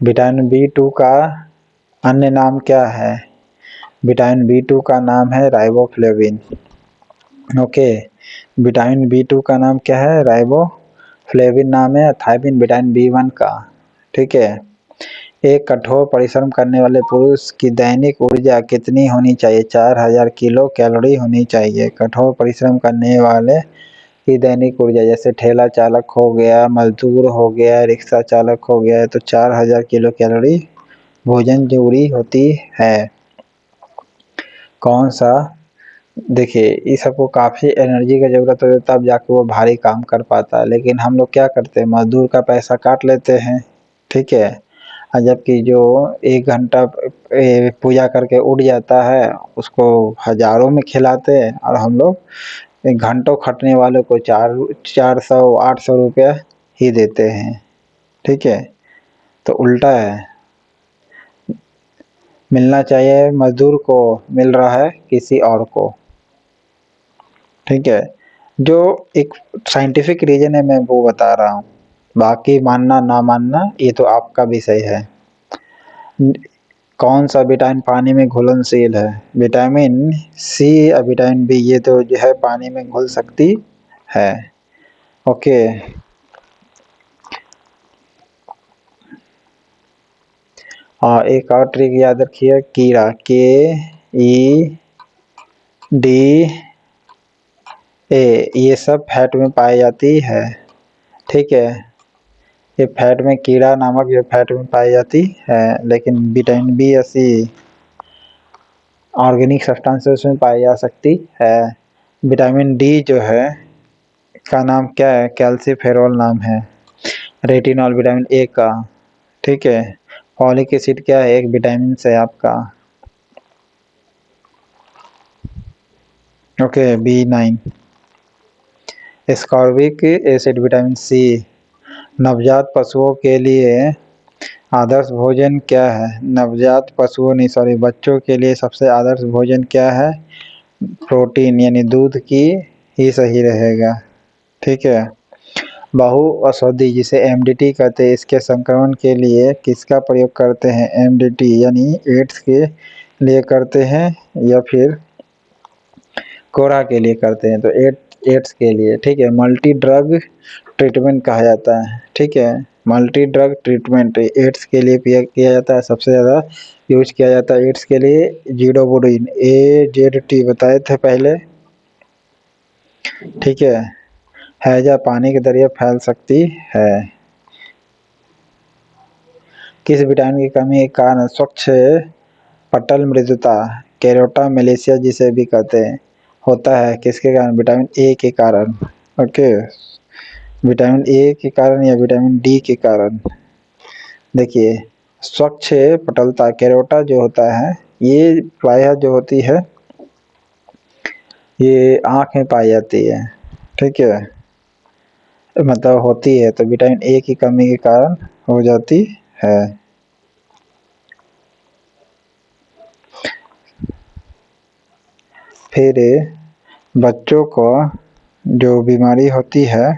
A: विटामिन B2 का अन्य नाम क्या है? विटामिन B2 का नाम है राइबोफ्लेविन। ओके, विटामिन B2 का नाम क्या है? राइबोफ्लेविन नाम है। थायमिन विटामिन B1 का। ठीक है, एक कठोर परिश्रम करने वाले पुरुष की दैनिक ऊर्जा कितनी होनी चाहिए? 4000 किलो कैलोरी होनी चाहिए। कठोर परिश्रम करने वाले की दैनिक ऊर्जा, जैसे ठेला चालक हो गया, मजदूर हो गया, रिक्शा चालक हो गया, तो 4000 किलो कैलोरी भोजन जरूरी होती है। कौन सा? देखिए इस सबको काफ़ी एनर्जी का ज़रूरत होता है तब जाके वो भारी काम कर पाता है, लेकिन हम लोग क्या करते हैं मजदूर का पैसा काट लेते हैं। ठीक है, और जबकि जो 1 घंटा पूजा करके उठ जाता है उसको हज़ारों में खिलाते हैं, और हम लोग घंटों खटने वालों को 400-800 रुपया ही देते हैं। ठीक है, तो उल्टा है, मिलना चाहिए मजदूर को, मिल रहा है किसी और को। ठीक है, जो एक साइंटिफिक रीजन है मैं वो बता रहा हूँ, बाकी मानना ना मानना ये तो आपका विषय है। कौन सा विटामिन पानी में घुलनशील है? विटामिन C या विटामिन B, ये तो जो है पानी में घुल सकती है। ओके, हाँ एक और ट्रिक याद रखिए, कीड़ा KEDA ये सब फैट में पाई जाती है। ठीक है, ये फैट में कीड़ा नामक ये फैट में पाई जाती है, लेकिन विटामिन B या C ऑर्गेनिक सब्सटेंसेस में पाई जा सकती है। विटामिन डी जो है का नाम क्या है? कैल्सीफेरोल नाम है। रेटिनॉल विटामिन ए का, ठीक है। फॉलिक एसिड क्या है? एक विटामिन है आपका, okay, B9। Ascorbic acid vitamin C. नवजात पशुओं के लिए आदर्श भोजन क्या है? नवजात पशुओं नहीं, सॉरी, बच्चों के लिए सबसे आदर्श भोजन क्या है? प्रोटीन यानी दूध की ही सही रहेगा, ठीक है। बहु औषधि जिसे एमडीटी कहते हैं, इसके संक्रमण के लिए किसका प्रयोग करते हैं? एमडीटी यानी एड्स के लिए करते हैं या फिर कोरा के लिए करते हैं? तो एड्स के लिए, ठीक है। मल्टी ड्रग ट्रीटमेंट कहा जाता है, ठीक है। मल्टी ड्रग ट्रीटमेंट एड्स के लिए किया जाता है, सबसे ज़्यादा यूज किया जाता है एड्स के लिए जीडोबुडिन, AZT बताए थे पहले, ठीक है। हैजा पानी के जरिए फैल सकती है। किस विटामिन की कमी के कारण स्वच्छ पटल मृदुता, कैरोटा मलेशिया जिसे भी कहते हैं, होता है? किसके कारण? विटामिन ए के कारण, ओके। विटामिन ए के कारण या विटामिन डी के कारण? देखिए, स्वच्छ पटलता कैरोटा जो होता है, ये प्रायः जो होती है ये आँख में पाई जाती है, ठीक है, मतलब होती है, तो विटामिन ए की कमी के कारण हो जाती है। फिर बच्चों को जो बीमारी होती है,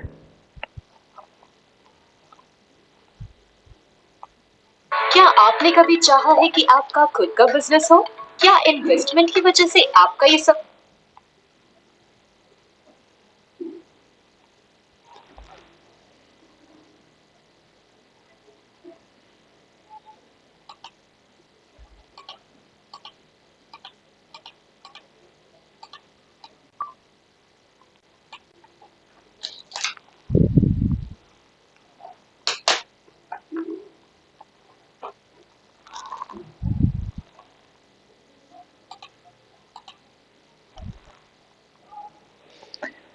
B: क्या आपने कभी चाहा है कि आपका खुद का बिजनेस हो? क्या इन्वेस्टमेंट की वजह से आपका ये सब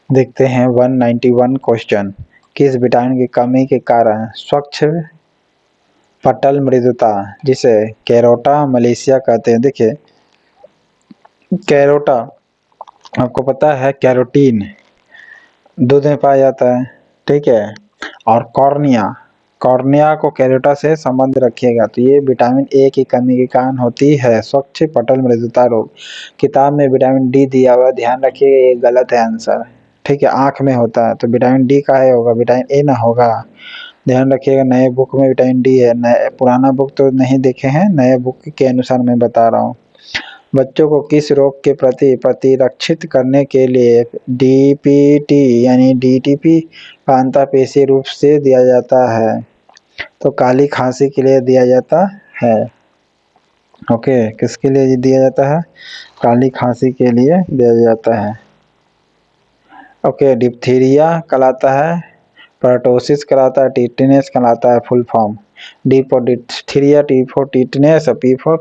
A: देखते हैं 191 क्वेश्चन। किस विटामिन की कमी के कारण स्वच्छ पटल मृदुता जिसे कैरोटा मलेशिया कहते हैं? देखिए, कैरोटा आपको पता है कैरोटीन दूध में पाया जाता है, ठीक है। और कॉर्निया, कॉर्निया को कैरोटा से संबंध रखिएगा, तो ये विटामिन ए की कमी के कारण होती है स्वच्छ पटल मृदुता रोग। किताब में विटामिन डी दिया हुआ, ध्यान रखिएगा, ये गलत है आंसर, ठीक है। आँख में होता है तो विटामिन डी का है होगा, विटामिन ए ना होगा, ध्यान रखिएगा। नए बुक में विटामिन डी है, नए पुराना बुक तो नहीं देखे हैं, नए बुक के अनुसार मैं बता रहा हूँ। बच्चों को किस रोग के प्रति प्रतिरक्षित करने के लिए डीपीटी यानी डीटीपी का अंतःपेशीय रूप से दिया जाता है? तो काली खांसी के लिए दिया जाता है, ओके। किसके लिए दिया जाता है? काली खांसी के लिए दिया जाता है, ओके। डिप्थीरिया कहलाता है, परटोसिस कहलाता है, टिटनेस कहलाता है, full form. D for diphtheria, T for tetanus, P for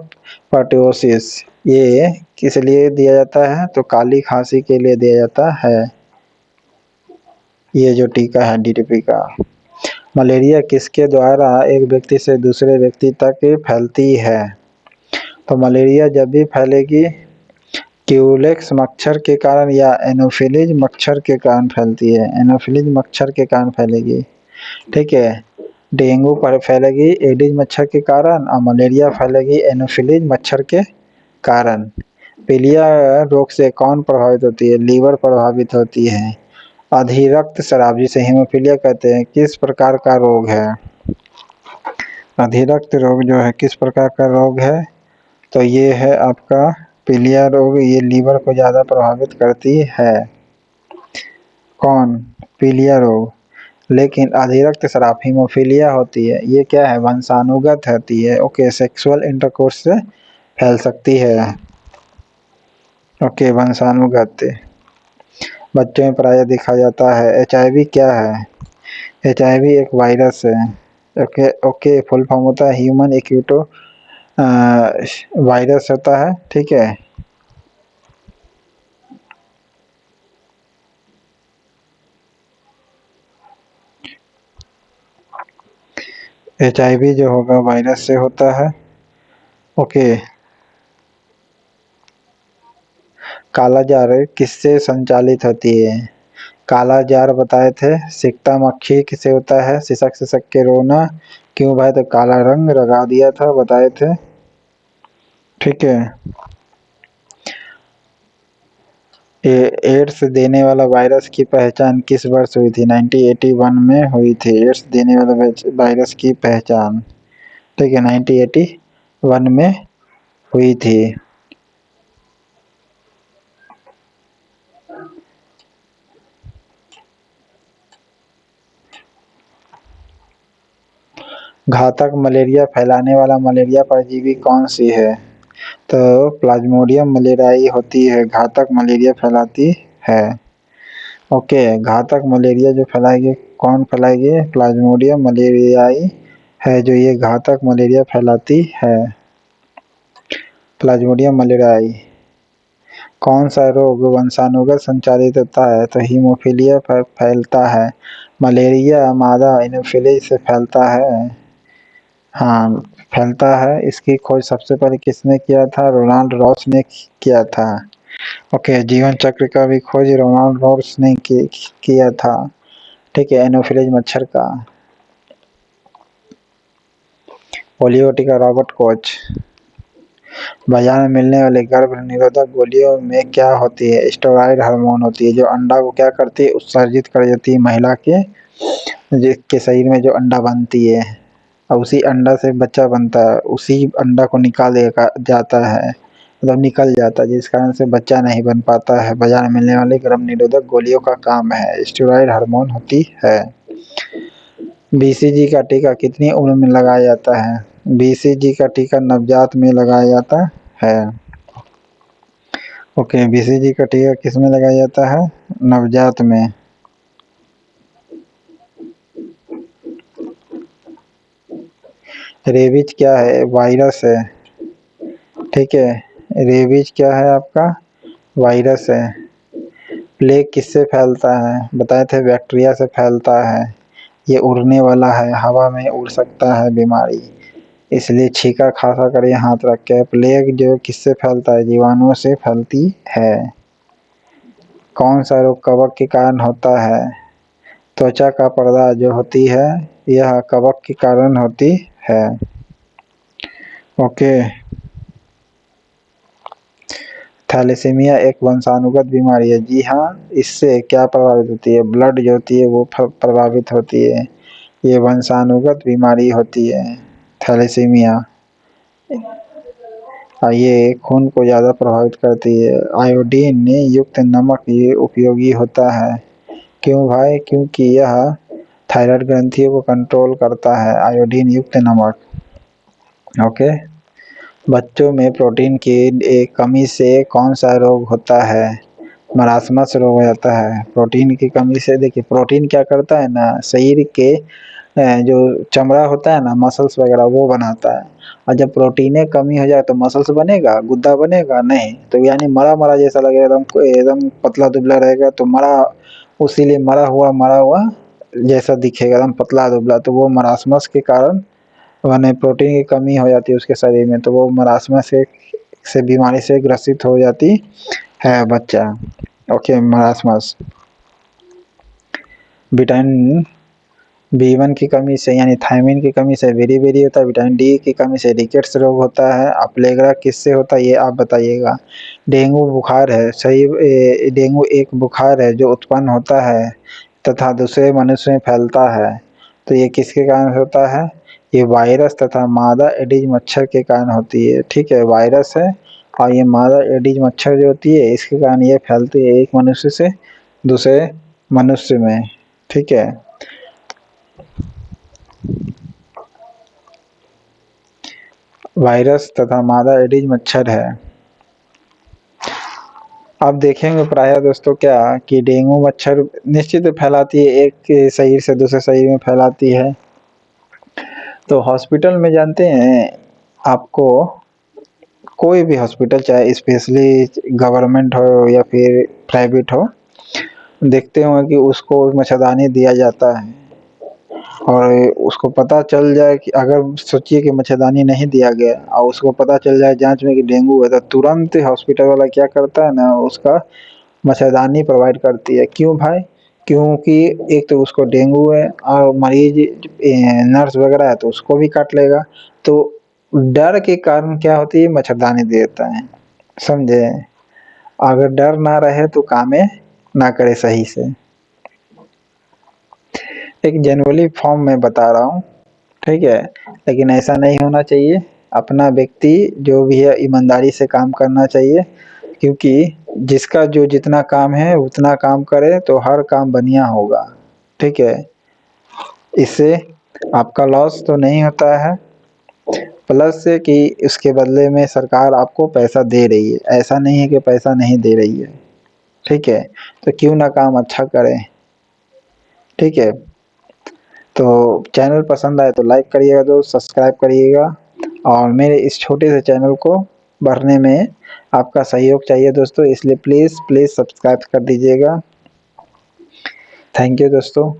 A: pertussis. ये किस लिए दिया जाता है? तो काली खांसी के लिए दिया जाता है, ये जो टीका है डीटीपी का। मलेरिया किसके द्वारा एक व्यक्ति से दूसरे व्यक्ति तक फैलती है? तो मलेरिया जब भी फैलेगी क्यूलेक्स मच्छर के कारण या एनोफिलीज मच्छर के कारण फैलती है, एनोफिलीज मच्छर के कारण फैलेगी, ठीक है। डेंगू पर फैलेगी एडिज मच्छर के कारण और मलेरिया फैलेगी एनोफिलीज मच्छर के कारण। पीलिया रोग से कौन प्रभावित होती है? लीवर प्रभावित होती है। अधिरक्त शराब जिसे हीमोफीलिया कहते हैं किस प्रकार का रोग है? अधिरक्त रोग जो है किस प्रकार का रोग है? तो ये है आपका पीलिया रोग, ये लीवर को ज़्यादा प्रभावित करती है। कौन? पीलिया रोग। लेकिन अधिरक्त शराब हीमोफीलिया होती है, ये क्या है? वंशानुगत होती है, ओके। सेक्सुअल इंटरकोर्स से फैल सकती है, ओके, वंशानुगत। बच्चों में प्रायः देखा जाता है। HIV क्या है? HIV एक वायरस है, ओके ओके। फुल फॉर्म होता है ह्यूमन एक्यूटो वायरस होता है, ठीक है। HIV जो होगा वायरस से होता है। ओके, कालाजार किससे संचालित होती है? कालाजार बताए थे सिकता मक्खी किससे होता है? सिसक सिसक के रोना। क्यों भाई? तो काला रंग लगा दिया था, बताए थे। ठीक है। एड्स देने वाला वायरस की पहचान किस वर्ष हुई थी? 1981 में हुई थी एड्स देने वाला वायरस की पहचान। ठीक है, 1981 में हुई थी। घातक मलेरिया फैलाने वाला मलेरिया परजीवी कौन सी है? तो प्लाज्मोडियम मलेरियाई होती है, घातक मलेरिया फैलाती है। ओके, घातक मलेरिया जो फैलाएगी, कौन फैलाएगी? प्लाज्मोडियम मलेरियाई है जो ये घातक मलेरिया फैलाती है। प्लाज्मोडियम मलेरियाई। कौन सा रोग वंशानुगत संचालित होता है? तो हीमोफीलिया फैलता है। मलेरिया मादा एनोफिलीज से फैलता है। हाँ, फैलता है। इसकी खोज सबसे पहले किसने किया था? रोनाल्ड रॉस ने किया था। ओके, जीवन चक्र का भी खोज रोनाल्ड रॉस ने किया था। ठीक है, एनोफिलीज मच्छर का। पोलियो टीका रॉबर्ट कोच। बाजार में मिलने वाली गर्भ निरोधक गोलियों में क्या होती है? स्टेरॉइड हार्मोन होती है, जो अंडा को क्या करती है? उत्सर्जित कर देती है महिला के जिसके शरीर में जो अंडा बनती है, और उसी अंडा से बच्चा बनता है, उसी अंडा को निकाल जाता है, मतलब निकल जाता है, जिस कारण से बच्चा नहीं बन पाता है। बाजार में मिलने वाली गर्भ निरोधक गोलियों का काम है, स्टेरॉइड हार्मोन होती है। BCG का टीका कितनी उम्र में लगाया जाता है? BCG का टीका नवजात में लगाया जाता है। ओके, BCG का टीका किस में लगाया जाता है? नवजात में। रेबीज क्या है? वायरस है। ठीक है, रेबीज क्या है आपका? वायरस है। प्लेग किससे फैलता है? बताए थे बैक्टीरिया से फैलता है। ये उड़ने वाला है, हवा में उड़ सकता है बीमारी, इसलिए छींका खांसा करिए हाथ रख के। प्लेग जो किससे फैलता है? जीवाणुओं से फैलती है। कौन सा रोग कवक के कारण होता है? त्वचा का पर्दा जो होती है, यह कवक के कारण होती है। ओके, थैलेसीमिया एक वंशानुगत बीमारी है। जी हाँ, इससे क्या प्रभावित होती है? ब्लड जो होती है वो प्रभावित होती है। ये वंशानुगत बीमारी होती है थैलेसीमिया। ये खून को ज़्यादा प्रभावित करती है। आयोडीन युक्त नमक ये उपयोगी होता है। क्यों भाई? क्योंकि यह थायराइड ग्रंथियों को कंट्रोल करता है, आयोडीन युक्त नमक। ओके, बच्चों में प्रोटीन की एक कमी से कौन सा रोग होता है? मरासमस रोग हो जाता है। प्रोटीन की कमी से, देखिए प्रोटीन क्या करता है ना, शरीर के जो चमड़ा होता है ना, मसल्स वगैरह वो बनाता है। और जब प्रोटीन कमी हो जाए तो मसल्स बनेगा? गुद्दा बनेगा? नहीं। तो यानी मरा मरा जैसा लगेगा, एकदम एकदम पतला दुबला रहेगा, तो मरा, उसीलिए मरा हुआ जैसा दिखेगा, एकदम पतला दुबला। तो वो मरासमस के कारण माने प्रोटीन की कमी हो जाती है उसके शरीर में, तो वो मरासमस से बीमारी से ग्रसित हो जाती है बच्चा। Okay, marasmus. विटामिन B1 की कमी से, यानी थायमिन की कमी से बेरी होता है। विटामिन D की कमी से रिकेट्स रोग होता है। प्लेगरा किससे होता है ये आप बताइएगा। डेंगू बुखार है सही। डेंगू एक बुखार है जो उत्पन्न होता है तथा दूसरे मनुष्य में फैलता है। तो ये किसके कारण होता है? ये वायरस तथा मादा एडिज मच्छर के कारण होती है। ठीक है, वायरस है और ये मादा एडिज मच्छर जो होती है इसके कारण ये फैलती है एक मनुष्य से दूसरे मनुष्य में। ठीक है, वायरस तथा मादा एडिज मच्छर है। अब देखेंगे प्रायः दोस्तों क्या कि डेंगू मच्छर निश्चित फैलाती है, एक शरीर से दूसरे शरीर में फैलाती है। तो हॉस्पिटल में जानते हैं आपको, कोई भी हॉस्पिटल चाहे स्पेशली गवर्नमेंट हो या फिर प्राइवेट हो, देखते हो कि उसको मच्छरदानी दिया जाता है। और उसको पता चल जाए कि अगर सोचिए कि मच्छरदानी नहीं दिया गया और उसको पता चल जाए जाँच में कि डेंगू है, तो तुरंत हॉस्पिटल वाला क्या करता है ना, उसका मच्छरदानी प्रोवाइड करती है। क्यों भाई? क्योंकि एक तो उसको डेंगू है और मरीज़ नर्स वगैरह है तो उसको भी काट लेगा। तो डर के कारण क्या होती है, मच्छरदानी दे देता है, समझे? अगर डर ना रहे तो कामे ना करे सही से। एक जेनुइनली फॉर्म में बता रहा हूँ, ठीक है? लेकिन ऐसा नहीं होना चाहिए। अपना व्यक्ति जो भी है ईमानदारी से काम करना चाहिए, क्योंकि जिसका जो जितना काम है उतना काम करे तो हर काम बढ़िया होगा, ठीक है? इससे आपका लॉस तो नहीं होता है, प्लस से कि उसके बदले में सरकार आपको पैसा दे रही है, ऐसा नहीं है कि पैसा नहीं दे रही है, ठीक है? तो क्यों ना काम अच्छा करें, ठीक है? तो चैनल पसंद आए तो लाइक करिएगा, दोस्त सब्सक्राइब करिएगा और मेरे इस छोटे से चैनल को बढ़ने में आपका सहयोग चाहिए दोस्तों, इसलिए प्लीज़ सब्सक्राइब कर दीजिएगा। थैंक यू दोस्तों।